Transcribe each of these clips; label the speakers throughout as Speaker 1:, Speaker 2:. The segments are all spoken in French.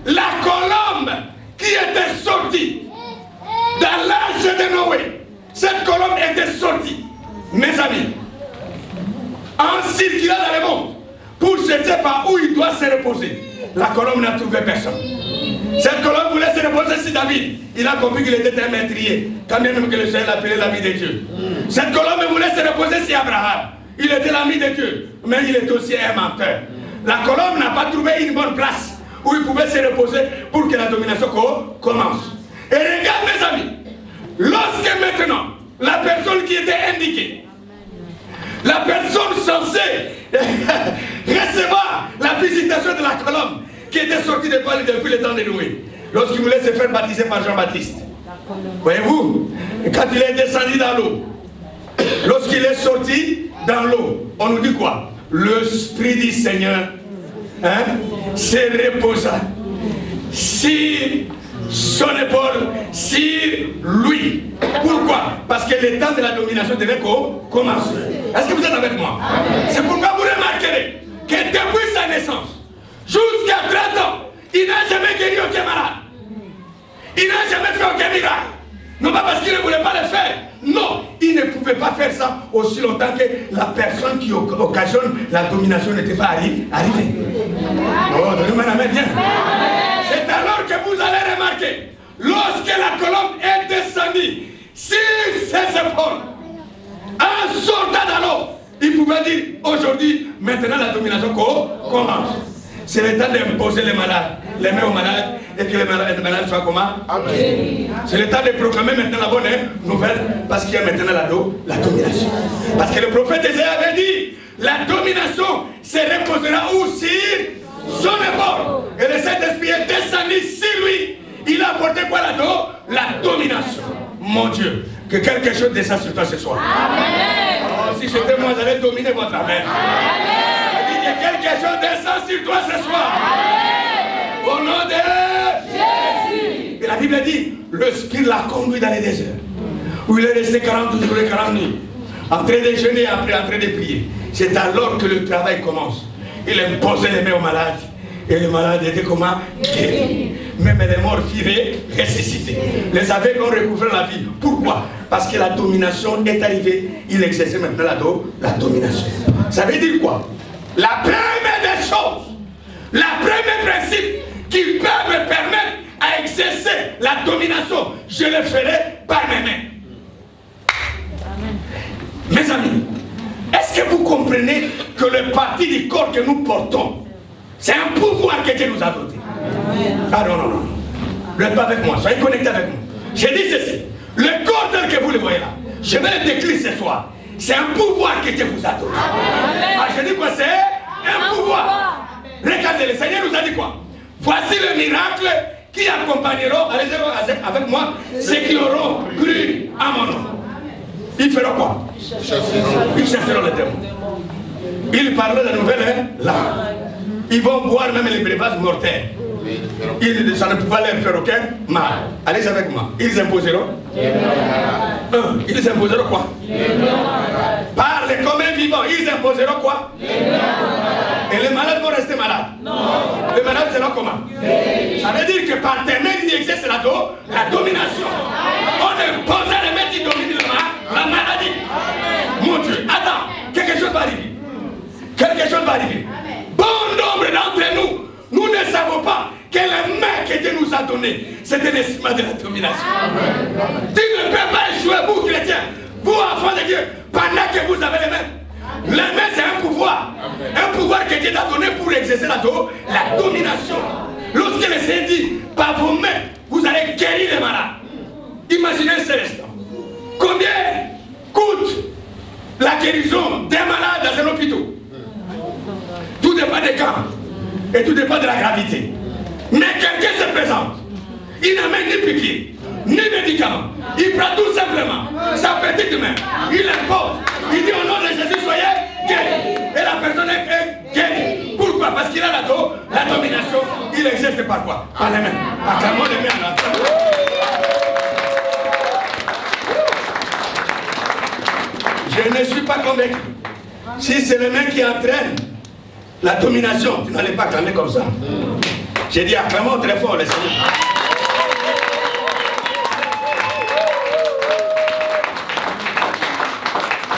Speaker 1: la colombe qui était sortie dans l'âge de Noé, cette colombe était sortie, mes amis, en circulant dans le monde pour chercher par où il doit se reposer. La colombe n'a trouvé personne. Cette colombe voulait se reposer sur David. Il a compris qu'il était un meurtrier, quand même que le Seigneur l'appelait l'ami de Dieu. Cette colombe voulait se reposer sur Abraham. Il était l'ami de Dieu, mais il était aussi un menteur. La colombe n'a pas trouvé une bonne place où il pouvait se reposer pour que la domination commence. Et regarde mes amis, lorsque maintenant, la personne qui était indiquée, la personne censée recevoir la visitation de la colombe qui était sortie de Paul depuis le temps de Noé, lorsqu'il voulait se faire baptiser par Jean-Baptiste. Voyez-vous, quand il est descendu dans l'eau, lorsqu'il est sorti dans l'eau, on nous dit quoi? L'Esprit du Seigneur se reposa sur son épaule, sur lui. Pourquoi? Parce que le temps de la domination devait commencer. Est-ce que vous êtes avec moi? C'est pourquoi vous remarquerez que depuis sa naissance jusqu'à 30 ans, il n'a jamais guéri aucun malade. Il n'a jamais fait aucun miracle. Non pas parce qu'il ne voulait pas le faire. Non, il ne pouvait pas faire ça aussi longtemps que la personne qui occasionne la domination n'était pas arrivée. Oh, donnez-moi la main bien. C'est alors que vous allez remarquer, lorsque la colombe est descendue sur ses épaules, en sortant dans l'eau, il pouvait dire aujourd'hui, maintenant la domination commence. C'est le temps d'imposer les malades, les mains aux malades, et que les malades soient comment? C'est le temps de proclamer maintenant la bonne nouvelle, parce qu'il y a maintenant la domination. Parce que le prophète Ésaïe avait dit, la domination se reposera où? Sur son épaule. Et le Saint-Esprit est descendu sur lui. Il a apporté quoi la domination. Mon Dieu, que quelque chose descende sur toi ce soir. Amen. Oh, si j'étais moi, j'allais dominer votre amen. Amen. Que quelque chose descend sur toi ce soir. Amen. Au nom de Jésus. Et la Bible dit, le Spirit l'a conduit dans les déserts, où il est resté 40 jours et 40 nuits, en train de jeûner et après en train de prier. C'est alors que le travail commence. Il imposait les mains aux malades. Et les malades étaient comment? Guéris. Même les morts firent ressusciter. Les aveugles ont recouvert la vie. Pourquoi? Parce que la domination est arrivée. Il exerçait maintenant la domination. Ça veut dire quoi? La première des choses, la première principe qui peut me permettre à exercer la domination, je le ferai par mes mains. Amen. Mes amis, est-ce que vous comprenez que le parti du corps que nous portons, c'est un pouvoir que Dieu nous a doté? Ah non, non, non. Vous n'êtes pas avec moi, soyez connectés avec moi. J'ai dit ceci, le corps tel que vous le voyez là, je vais le décrire ce soir. C'est un pouvoir que Dieu vous a donné. Ah, je dis quoi? C'est un pouvoir. Regardez, le Seigneur nous a dit quoi? Voici le miracle qui accompagneront, allez avec moi, ceux qui auront cru à mon nom. Ils feront quoi? Ils chasseront les démons. Ils parleront de la nouvelle là. Ils vont boire même les breuvages mortels. Ça ne peut pas leur faire aucun mal. Allez avec moi. Ils imposeront. Ils imposeront quoi? Par les communs vivants, ils imposeront quoi? Et les malades vont rester malades. Les malades seront comment? Ça veut dire que par tes mains, il exerce la domination. On impose les mains qui dominent la maladie. Mon Dieu, attends, quelque chose va arriver. Quelque chose va arriver. Bon nombre d'entre nous, nous ne savons pas que les mains que Dieu nous a données, c'est un instrument de la domination. Tu ne peux pas jouer, vous chrétiens, vous enfants de Dieu, pendant que vous avez les mains. Les mains, c'est un pouvoir. Un pouvoir que Dieu t'a donné pour exercer la domination. Lorsque le Seigneur dit, par vos mains, vous allez guérir les malades. Imaginez cet instant. Combien coûte la guérison des malades dans un hôpital? Tout dépend des cas. Et tout dépend de la gravité. Mais quelqu'un se présente. Il n'amène ni piqûre, ni médicament. Il prend tout simplement sa petite main. Il impose. Il dit au nom de Jésus, soyez guéris. Et la personne est guérie. Pourquoi? Parce qu'il a la domination. Il exerce par quoi? Par les mains. Acclamons les mains à la table. Je ne suis pas convaincu. Si c'est les mains qui entraînent la domination, tu n'allais pas clamer comme ça. J'ai dit acclamons très fort le Seigneur.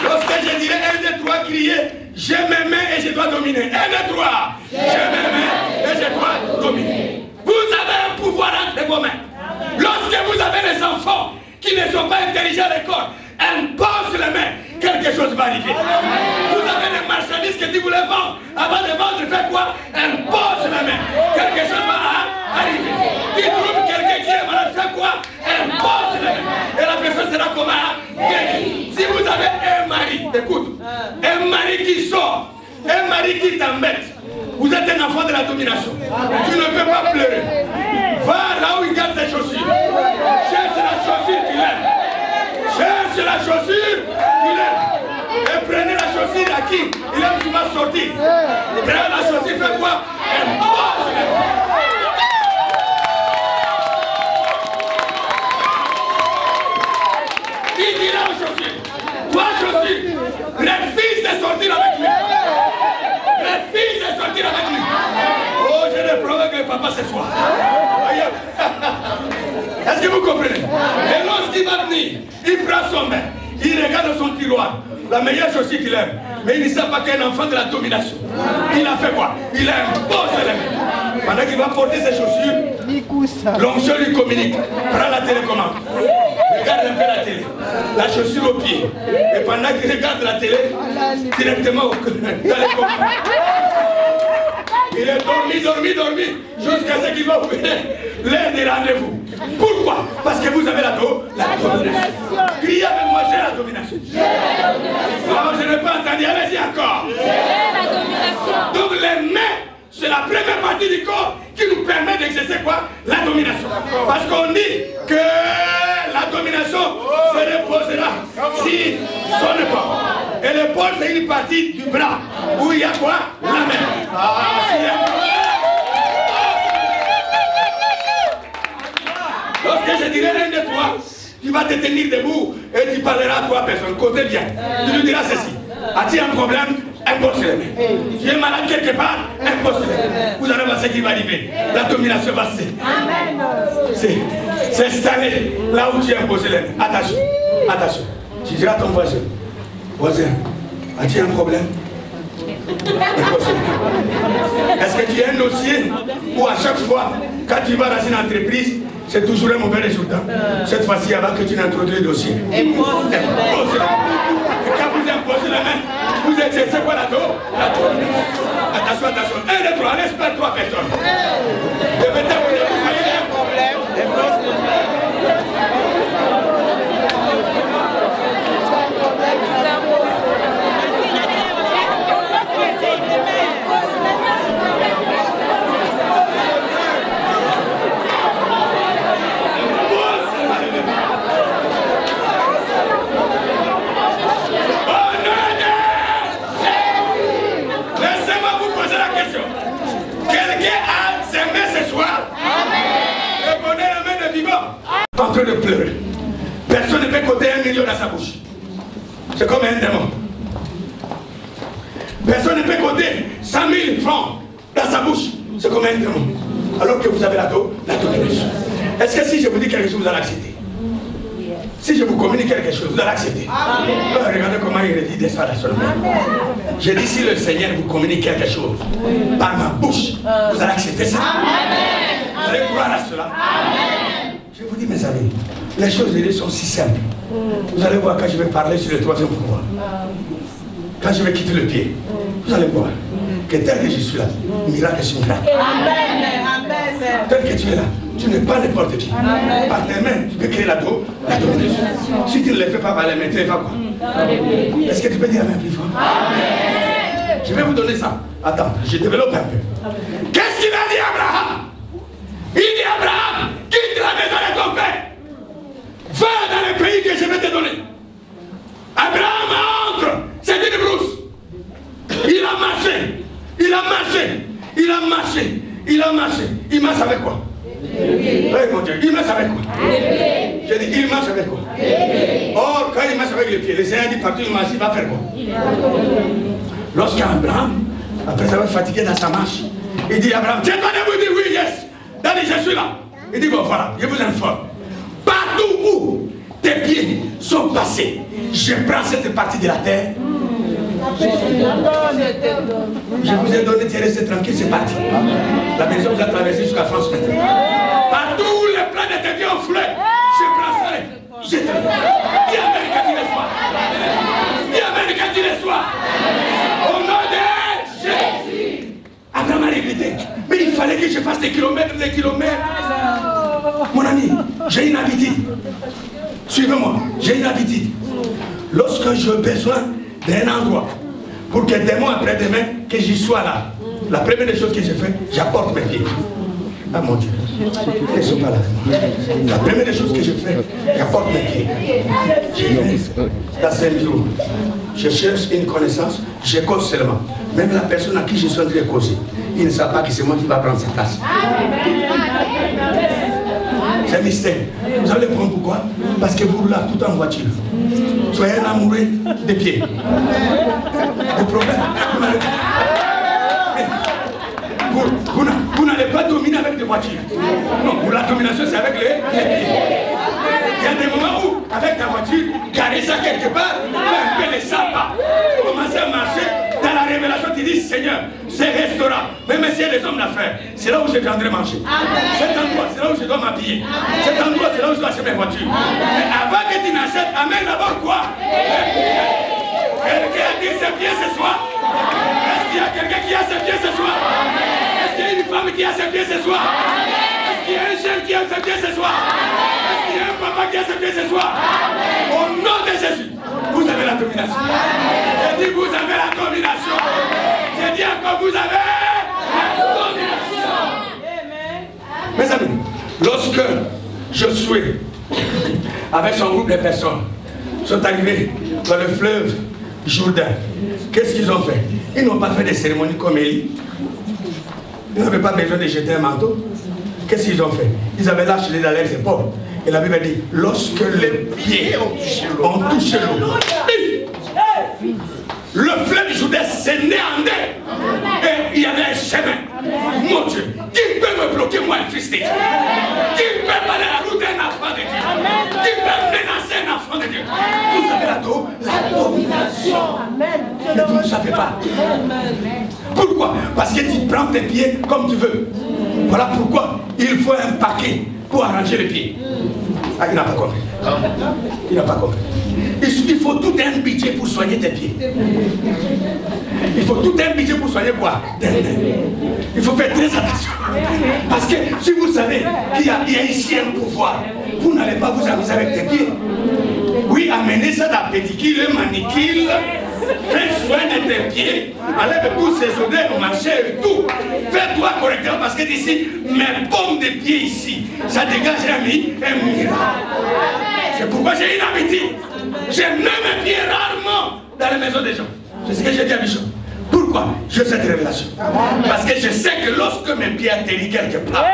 Speaker 1: Lorsque je dirais 1, 2, 3, criez, je me mets et je dois dominer. 1, 2, 3, je me mets et je dois dominer. Vous avez un pouvoir entre vos mains. Lorsque vous avez les enfants qui ne sont pas intelligents à l'école, impose les mains, quelque chose va arriver. Vous avez des marchandises que tu voulais vendre, avant de vendre, fais quoi? Impose les mains, quelque chose va arriver. Tu trouves quelqu'un qui est malade, fais quoi? Impose les mains. Et la personne sera comment? Guérie. Si vous avez un mari, écoute, un mari qui sort, un mari qui t'embête, vous êtes un enfant de la domination. Tu ne peux pas pleurer. Va là où il garde ses chaussures. Cherche la chaussure, tu l'aimes. Cherche la chaussure, tu l'aimes. Et prenez la chaussure à qui? Il aime souvent sortir. Prenez la chaussure, fais quoi? Impose les mains. Qui dira aux chaussures? Toi, chaussure, refuse de sortir avec lui. Refuse de sortir avec lui. Oh, je ne provoque que papa ce soir. Est-ce que vous comprenez? Et lorsqu'il va venir, il prend son bain, il regarde dans son tiroir, la meilleure chaussure qu'il aime. Mais il ne sait pas qu'un enfant de la domination. Il a fait quoi? Il a imposé les mains. Pendant qu'il va porter ses chaussures, l'onction lui communique. Prends la télécommande. Regarde un peu la télé. La chaussure au pied. Et pendant qu'il regarde la télé, directement dans les commandes. Il est dormi, jusqu'à ce qu'il va ouvrir l'heure des rendez-vous. Pourquoi? Parce que vous avez la domination. Criez avec moi, j'ai la domination. Non, je n'ai pas entendu, allez-y encore. J'ai la domination. Donc les mains, c'est la première partie du corps qui nous permet d'exercer quoi? La domination. Parce qu'on dit que la domination se reposera si son épaule. Et l'épaule, c'est une partie du bras où il y a quoi? La main. Lorsque je dirai 1, 2, 3, tu vas te tenir debout et tu parleras à 3 personnes. Côté bien. Tu lui diras ceci. As-tu un problème? Impose les mains. Tu es malade quelque part? Impose les mains. Vous allez voir ce qui va arriver. La domination va s'installer là où tu as imposé les mains. Attention. Attention. Tu diras à ton voisin. Voisin, as-tu un problème? Est-ce que tu as un dossier où à chaque fois, quand tu vas dans une entreprise, c'est toujours un mauvais résultat? Cette fois-ci, avant que tu n'introduis le dossier. Impose les mains. Et quand vous imposez les mains, vous exercez quoi là-dedans? Attention, attention. 1, 2, 3, laisse pas 3 personnes. De maintenant, vous avez un problème. Impose les mains. En train de pleurer. Personne ne peut compter 1 million dans sa bouche. C'est comme un démon. Personne ne peut compter 100 000 francs dans sa bouche. C'est comme un démon. Alors que vous avez la domination. Est-ce que si je vous dis quelque chose, vous allez accepter? Si je vous communique quelque chose, vous allez accepter. Regardez comment il redit des soirs sur le même. J'ai dit si le Seigneur vous communique quelque chose par ma bouche, vous allez accepter ça. Vous allez croire à cela. Je vous dis mes amis, les choses de Dieu sont si simples. Vous allez voir quand je vais parler sur le 3e pouvoir. Quand je vais quitter le pied, vous allez voir que tel que je suis là, miracle sur miracle. Tel que tu es là, tu n'es pas n'importe qui. Par tes mains, tu peux créer la domination. Si tu ne le fais pas par les mains, tu ne fais pas quoi? Est-ce que tu peux dire la main plus fort? Je vais vous donner ça. Attends, je développe un peu. Qu'est-ce qu'il a dit à Abraham? Il dit à Abraham, quitte la maison de ton père. Va dans le pays que je vais te donner. Abraham entre. C'est une brousse. Il a marché. Il a marché. Il a marché. Il a marché. Il marche avec quoi? Oui, mon Dieu. Il marche avec quoi? J'ai dit, il marche avec quoi? Or, quand il marche avec les pieds, le Seigneur dit partout, il marche, il va faire quoi? Lorsqu'Abraham, après avoir fatigué dans sa marche, Il dit Abraham, tiens, vous dit oui, yes. Daddy, je suis là. Il dit bon voilà, je vous informe. Partout où tes pieds sont passés, je prends cette partie de la terre. Je vous ai donné, tiens, restez tranquille, c'est parti. La maison vous a traversé jusqu'à France maintenant. Partout où les plans de tes pieds ont foulé, je prends ça. Je te dis Amen quand il est soir. Dis Amen quand il est soir. Au nom de Jésus. Abraham a regretté. Mais il fallait que je fasse des kilomètres. Mon ami, j'ai une habitude. Suivez-moi, j'ai une habitude. Lorsque j'ai besoin d'un endroit, pour que demain après-demain, que j'y sois là, la première des choses que je fais, j'apporte mes pieds. Ah mon Dieu, ils ne sont pas là. La première des choses que je fais, j'apporte mes pieds. Je vais dans un bureau. Je cherche une connaissance, je cause seulement. Même la personne à qui je suis en train de causer, il ne sait pas que c'est moi qui va prendre sa place. C'est un mystère. Vous allez comprendre pourquoi? Parce que vous roulez tout en voiture. Soyez un amoureux des pieds. Le problème, vous n'allez pas dominer avec des voitures. Non, pour la domination, c'est avec les pieds. Il y a des moments où, avec ta voiture, garer ça quelque part, faire un peu les sapas, commencer à marcher. Dans la révélation, tu dis Seigneur, c'est restaurant. Même si il y a des hommes d'affaires, c'est là où je viendrai manger. Cet endroit, c'est là où je dois m'habiller. Cet endroit, c'est là où je dois acheter mes voitures. Mais avant que tu n'achètes, amène d'abord quoi? Quelqu'un a dit ses pieds ce soir? Est-ce qu'il y a quelqu'un qui a ses pieds ce soir? Est-ce qu'il y a une femme qui a ses pieds ce soir? Est-ce qu'il y a un jeune qui a ses pieds ce soir? Est-ce qu'il y a un papa qui a ses pieds ce soir? Au nom de Jésus, vous avez la domination. J'ai dit vous avez la domination. J'ai dit encore vous avez la domination. Mes amis, lorsque je suis avec son groupe de personnes, sont arrivés dans le fleuve Jourdain, qu'est-ce qu'ils ont fait? Ils n'ont pas fait des cérémonies comme Élie. Ils n'avaient pas besoin de jeter un manteau. Qu'est-ce qu'ils ont fait? Ils avaient lâché dans leurs épaules. Et la Bible dit, lorsque les pieds ont touché l'eau, le fleuve Jourdain s'est néandé. Et il y avait un chemin. Mon Dieu, qui peut me bloquer moi le fils de Dieu? Qui peut parler la route d'un enfant de Dieu? Qui peut menacer un enfant de Dieu? Vous avez la domination. Mais vous ne savez pas. Pourquoi? Parce que tu prends tes pieds comme tu veux. Voilà pourquoi il faut un paquet pour arranger les pieds. Ah, il n'a pas compris. Il n'a pas compris. Il faut tout un budget pour soigner tes pieds. Il faut tout un budget pour soigner quoi? Il faut faire très attention. Parce que si vous savez qu'il y a ici un pouvoir, vous n'allez pas vous amuser avec tes pieds. Oui, amenez ça dans pédicule, manicule, fais soin de tes pieds, enlève tous ces odeurs au marché et tout. Fais-toi correctement parce que d'ici, mes paumes de pieds ici, ça dégage un miracle. C'est pourquoi j'ai une habitude. Je mets mes pieds rarement dans les maisons des gens. C'est ce que j'ai dit à Bishop. Pourquoi j'ai cette révélation? Parce que je sais que lorsque mes pieds atterrissent quelque part,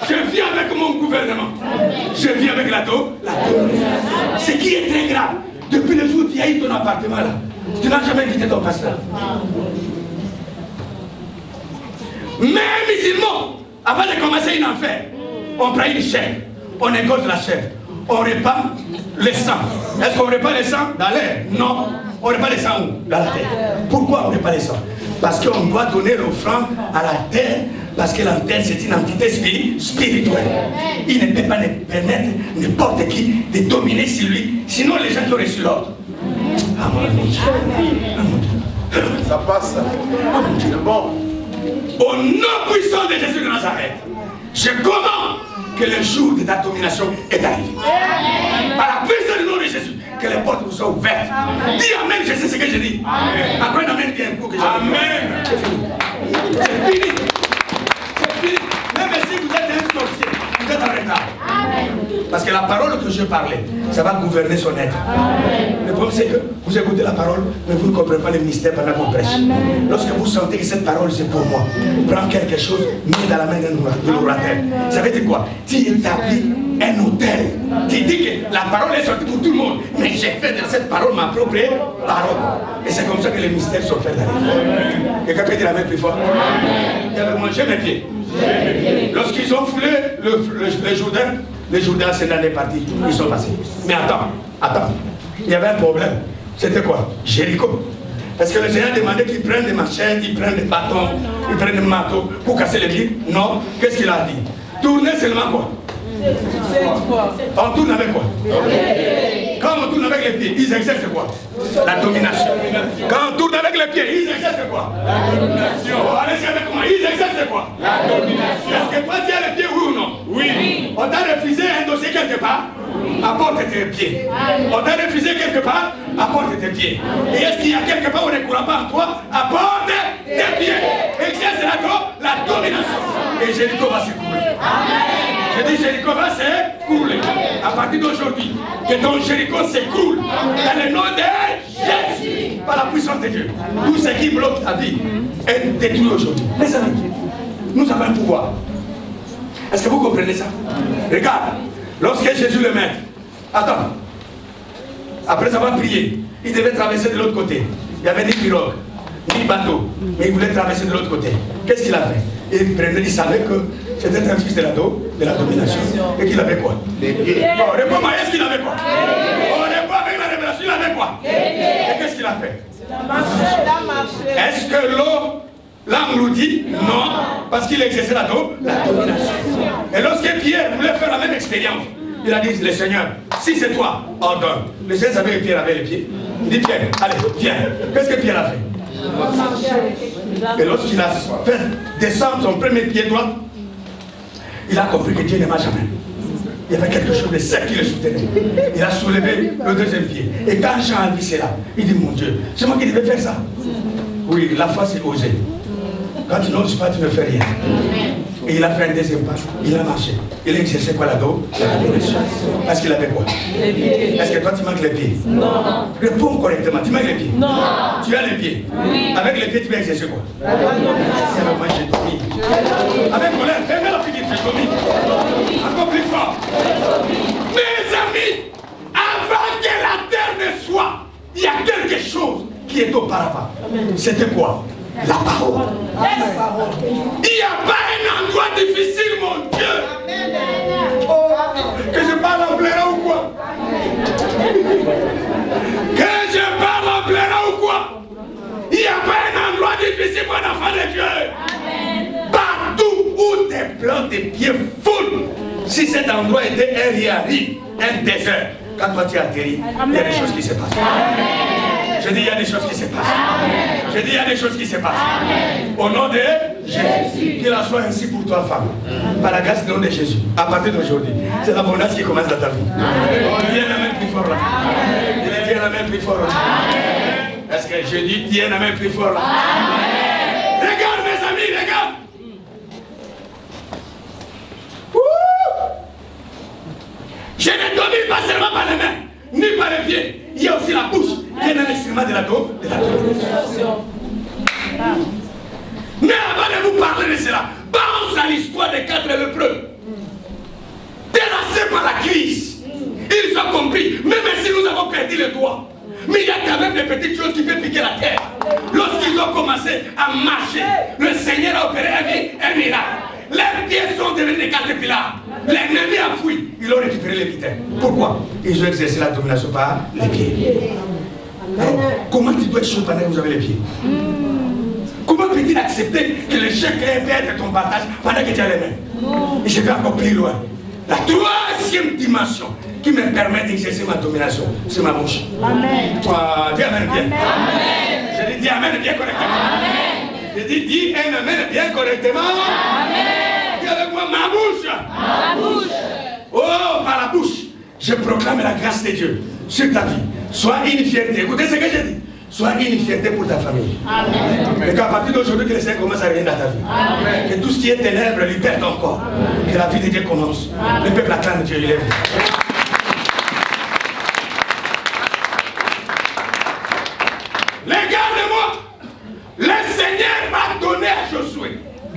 Speaker 1: je viens avec mon gouvernement. Je viens avec la domination. Ce qui est très grave, depuis le jour où tu as eu ton appartement là, tu n'as jamais invité ton pasteur. Mais un musulman, avant de commencer une affaire, on prend une chèvre, on égorge la chèvre, on répand le sang. Est-ce qu'on répand le sang dans l'air? Non. On répand le sang où? Dans la terre. Pourquoi on répand le sang? Parce qu'on doit donner l'offrande à la terre, parce que la terre c'est une entité spirituelle. Il ne peut pas permettre n'importe qui de dominer sur lui, sinon les gens qui ont reçu l'ordre. Ah mon Dieu. Ah mon Dieu.
Speaker 2: Ça passe.
Speaker 1: Ah mon Dieu. Bon. Au nom puissant de Jésus de Nazareth, je commande que le jour de ta domination est arrivé. Par la puissance du nom de Jésus, que les portes vous soient ouvertes. Dis Amen, je sais ce que je dis. Après, Amen, bien un coup que j'ai. Amen. C'est fini. C'est fini. C'est fini. Même si vous êtes un sorcier, vous êtes en retard. Parce que la parole que Dieu parlait, ça va gouverner son être. Le problème c'est que vous écoutez la parole, mais vous ne comprenez pas le mystère pendant qu'on prêche. Lorsque vous sentez que cette parole c'est pour moi, prends quelque chose, mets dans la main de l'orateur. Ça veut dire quoi? Tu établis un hôtel. Tu dis que la parole est sortie pour tout le monde, mais j'ai fait de cette parole ma propre parole. Et c'est comme ça que les mystères sont faits dans les vies. Quelqu'un peut dire la main plus fort? Il avait mangé mes pieds. Lorsqu'ils ont foulé le Jourdain, c'est dans les parties, ils sont passés. Mais attends, il y avait un problème. C'était quoi? Jéricho. Est-ce que le Seigneur demandait qu'ils prennent des machettes, ils prennent des bâtons, ils prennent des marteaux pour casser les murs? Non. Qu'est-ce qu'il a dit? Tournez seulement quoi? On tourne avec quoi? Quand on tourne avec les pieds, ils exercent quoi? La domination. Quand on tourne avec les pieds, ils exercent quoi? La domination. Allez-y avec moi, ils exercent quoi? La domination. Est-ce que toi tu as les pieds, oui ou non? Oui. On t'a refusé un dossier quelque part? Apporte tes pieds. On t'a refusé quelque part? Apporte tes pieds. Et est-ce qu'il y a quelque part où on ne croit pas en toi? Apporte tes pieds. Exerce la domination. Et Jéricho va s'écrouler. Je dis Jéricho va s'écrouler. À partir d'aujourd'hui, que ton Jéricho s'écroule dans le nom de Jésus. Par la puissance de Dieu. Tout ce qui bloque ta vie est détruit aujourd'hui. Les amis, nous avons un pouvoir. Est-ce que vous comprenez ça? Regarde, lorsque Jésus le maître, attends, après avoir prié, il devait traverser de l'autre côté. Il y avait ni pirogue, ni bateau, mais il voulait traverser de l'autre côté. Qu'est-ce qu'il a fait? Il savait que c'était un fils de la domination. Et qu'il avait quoi? Les pieds. Bon, réponds-moi, est-ce qu'il avait quoi? On répond avec la révélation, il avait quoi? Et qu'est-ce qu'il a fait? Est-ce que l'eau l'a englouti? Non, parce qu'il exerçait la domination. Et lorsque Pierre voulait faire la même expérience, il a dit, le Seigneur, si c'est toi, ordonne. Le Seigneur savait que Pierre avait les pieds. Il dit, Pierre, allez, viens. Qu'est-ce que Pierre a fait? Et lorsqu'il a fait descendre son premier pied droit, il a compris que Dieu ne marche jamais. Il y avait quelque chose de sec qui le soutenait. Il a soulevé le deuxième pied. Et quand Jean a vu cela, il dit, mon Dieu, c'est moi qui devais faire ça. Oui, la foi c'est osé. Quand tu n'oses pas, tu ne fais rien. Et il a fait un deuxième pas. Il a marché. Il a exercé quoi la domination. Est-ce qu'il avait quoi? Les pieds. Est-ce que toi tu manques les pieds? Non. Réponds correctement. Tu manques les pieds? Non. Tu as les pieds? Oui. Avec les pieds, tu vas exercer quoi? La domination. Moi j'ai domine. Avec colère, fermez la figure, j'ai domine. Encore plus fort. Mes amis, avant que la terre ne soit, il y a quelque chose qui est auparavant. C'était quoi? La parole. Il n'y a pas un endroit difficile, mon Dieu. Oh, que je parle en pleurant ou quoi? Que je parle en pleurant ou quoi? Il n'y a pas un endroit difficile pour un enfant de Dieu. Partout où tes plans de pieds foulent, si cet endroit était un riari, un désert, quand toi tu atterris, il y a des choses qui se passent. Je dis, il y a des choses qui se passent. Je dis, il y a des choses qui se passent. Au nom de Jésus. Qu'il en soit ainsi pour toi, femme. Par la grâce du nom de Jésus. À partir d'aujourd'hui, c'est l'abondance qui commence dans ta vie. Tiens la main plus fort là. Tiens la main plus fort là. Est-ce que je dis, tiens la main plus fort là? Regarde mes amis, regarde. Je ne domine pas seulement par les mains, ni par les pieds. Il y a aussi la bouche qui est un instrument de la domination. Mais avant de vous parler de cela, pense à l'histoire des 4 lépreux. Terrassés par la crise, ils ont compris, même si nous avons perdu le doigt, mais il y a quand même des petites choses qui peuvent piquer la terre. Lorsqu'ils ont commencé à marcher, le Seigneur a opéré un miracle. Leurs pieds sont devenus des caterpillars. L'ennemi a fui. Ils ont récupéré les vitins. Pourquoi? Ils ont exercé la domination par les pieds. Alors, comment tu dois être chaud pendant que vous avez les pieds? Comment peux-tu accepter que le chèque peut être ton partage pendant que tu as les mains? Et je vais encore plus loin. La troisième dimension qui me permet d'exercer ma domination, c'est ma bouche. Amen. Dis amen bien. Amen. Je dis amen bien correctement. Amen. Je dis amen bien correctement. Amen. Dis avec moi ma bouche. Ma bouche. Oh, par la bouche, je proclame la grâce de Dieu sur ta vie. Sois une fierté. Écoutez ce que je dis. Sois une fierté pour ta famille. Amen. Et qu'à partir d'aujourd'hui, que le Seigneur commence à revenir dans ta vie. Amen. Que tout ce qui est ténèbres lui perde encore. Que la vie de Dieu commence. Amen. Le peuple acclame Dieu, il est vrai.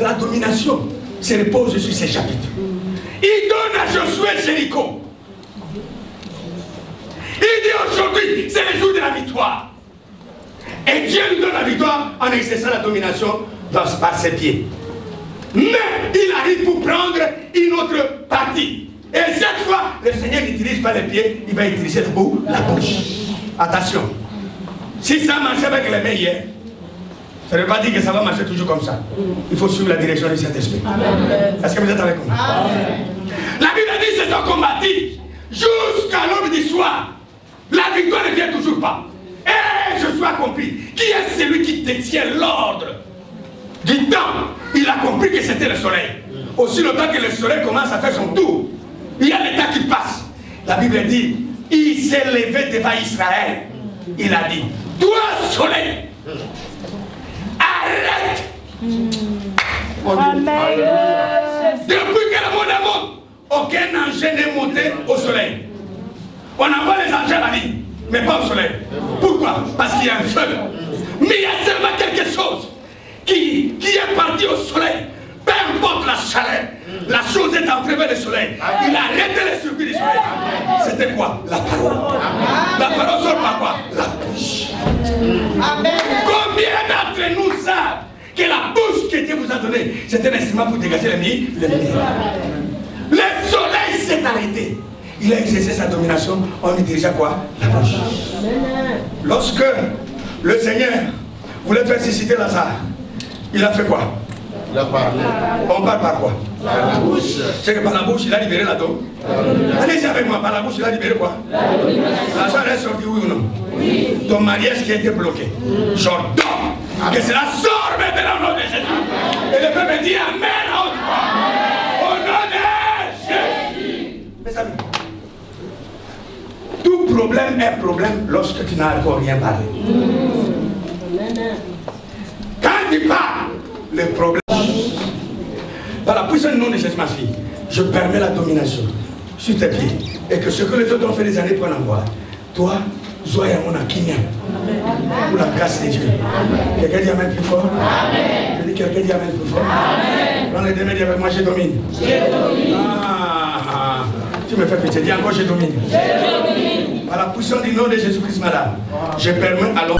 Speaker 1: la domination se repose sur ces chapitres. Il donne à Josué Jéricho. Il dit aujourd'hui, c'est le jour de la victoire. Et Dieu lui donne la victoire en exerçant la domination par ses pieds. Mais il arrive pour prendre une autre partie. Et cette fois, le Seigneur n'utilise pas les pieds, il va utiliser la bouche. Attention. Si ça marche avec les mains hier, ça ne veut pas dire que ça va marcher toujours comme ça. Il faut suivre la direction du Saint-Esprit. Est-ce que vous êtes avec moi? La Bible dit qu'ils sont combattus jusqu'à l'aube du soir. La victoire ne vient toujours pas. Et je suis accompli. Qui est celui qui détient l'ordre du temps? Il a compris que c'était le soleil. Aussi longtemps que le soleil commence à faire son tour, il y a l'état qui passe. La Bible dit, il s'est levé devant Israël. Il a dit, toi soleil, arrête.
Speaker 2: Amen.
Speaker 1: Depuis que le monde est mort, aucun ange n'est monté au soleil. On envoie les anges à la ligne, mais pas au soleil. Pourquoi? Parce qu'il y a un feu. Mais il y a seulement quelque chose qui est parti au soleil. Peu importe la chaleur, la chose est entrée vers le soleil. Il a arrêté le circuit du soleil. C'était quoi? La parole. La parole sort par quoi? La bouche. Combien d'entre nous savent que la bouche que Dieu vous a donnée, c'est un instrument pour dégager l'ennemi? Le soleil s'est arrêté. Il a exercé sa domination en lui dirigeant quoi? La bouche. Lorsque le Seigneur voulait faire susciter Lazare, il a fait quoi?
Speaker 3: Il a parlé.
Speaker 1: On parle par quoi?
Speaker 3: Par la bouche.
Speaker 1: C'est que par la bouche, il a libéré la dose. Allez-y avec moi, par la bouche, il a libéré quoi? L'argent est sorti, oui ou non? Oui. Ton mariage qui a été bloqué. J'ordonne que cela sort maintenant au nom de Jésus. Et le peuple dit Amen à haute voix. Au nom de Jésus. Mes amis, tout problème est problème lorsque tu n'as encore rien parlé. Quand tu parles, le problème. Par la puissance du nom de Jésus, ma fille, je permets la domination sur tes pieds. Et que ce que les autres ont fait des années pour en voir, toi, soyez mon akinya. Pour la grâce de Dieu. Quelqu'un dit Amen plus fort? Amen. Je dis quelqu'un dit Amen plus fort? Amen. Prends les deux mains avec moi, je domine. Tu me fais pitié, dis encore je domine. Par la puissance du nom de Jésus-Christ, madame, je permets à l'homme.